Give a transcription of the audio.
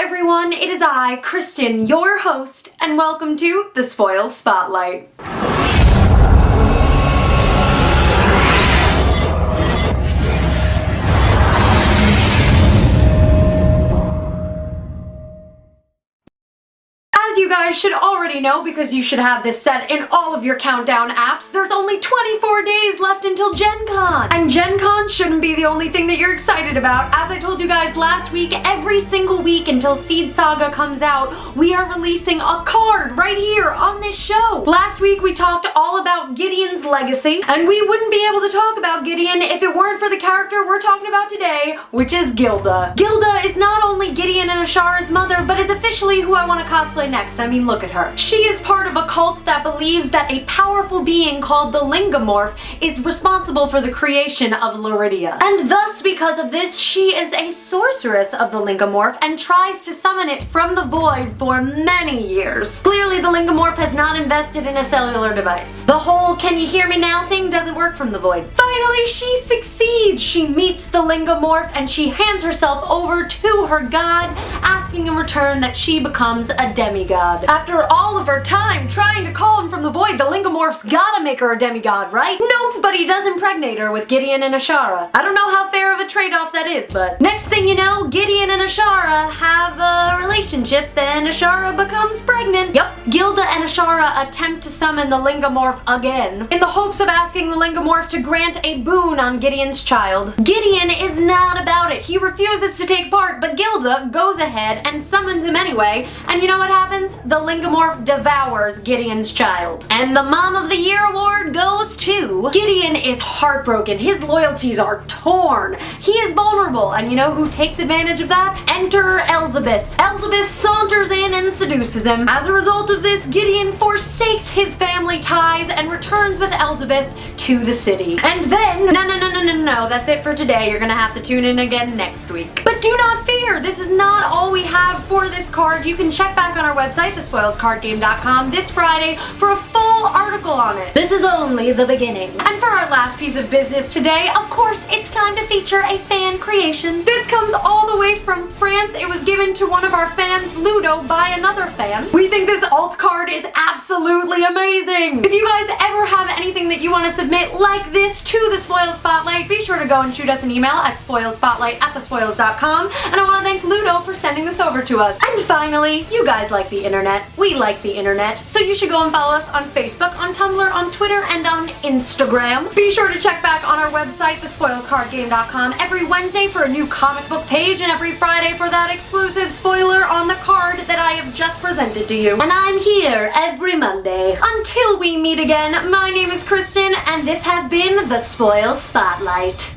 everyone, it is I, Kristen, your host, and welcome to the Spoil Spotlight. As you guys should already know, because you should have this set in all of your countdown apps, there's only 24 days left until Gen Con. And Gen Con shouldn't be the only thing that you're excited about. As I told you guys last week, every single week until Seed Saga comes out, we are releasing a card right here on this show. Last week we talked all about Gideon's legacy, and we wouldn't be able to talk about Gideon if it weren't for the character we're talking about today, which is Gilda. Gilda is not only Gideon and Ashara's mother, but is officially who I want to cosplay next. I mean, look at her. She is part of a cult that believes that a powerful being called the Lingamorph is responsible for the creation of Loridia. And thus, because of this, she is a sorceress of the Lingamorph and tries to summon it from the void for many years. Clearly, the Lingamorph has not invested in a cellular device. The whole "can you hear me now" thing doesn't work from the void. Finally, she succeeds. She meets the Lingamorph and she hands herself over to her god, asking in return that she becomes a demigod. After all of her time trying to call him from the void, the Lingamorph's gotta make her a demigod, right? Nope, but he does impregnate her with Gideon and Ashara. I don't know how fair of a trade-off that is, but next thing you know, Gideon and Ashara have a relationship and Ashara becomes pregnant. Yep, Gilda and Ashara attempt to summon the Lingamorph again, in the hopes of asking the Lingamorph to grant a boon on Gideon's child. Gideon is not about it. He refuses to take part, but Gilda goes ahead and summons him anyway, and you know what happens? The Lingamorph devours Gideon's child. And the Mom of the Year award goes to... Gideon is heartbroken. His loyalties are torn. He is vulnerable, and you know who takes advantage of that? Enter Elizabeth. Elizabeth saunters in and seduces him. As a result of this, Gideon forsakes his family ties and returns with Elizabeth to the city. And then... No, that's it for today. You're gonna have to tune in again next week. But do not fear, this is not all we have for this card. You can check back on our website, thespoilscardgame.com, this Friday for a full article on it. This is only the beginning. And for our last piece of business today, of course, it's time to feature a fan creation. This comes all the way from France. It was given to one of our fans, Ludo, by another fan. We think this alt card is absolutely amazing. If you guys ever have anything that you want to submit like this to the Spoil Spotlight, be sure to go and shoot us an email at spoilspotlight@thespoils.com. And I want to thank Ludo for sending this over to us. And finally, you guys like the internet. We like the internet, so you should go and follow us on Facebook, on Tumblr, on Twitter, and on Instagram. Be sure to check back on our website, thespoilscardgame.com, every Wednesday for a new comic book page, and every Friday for that exclusive spoiler on the card that I have just presented to you. And I'm here every Monday. Until we meet again, my name is Kristen, and this has been the Spoil Spotlight.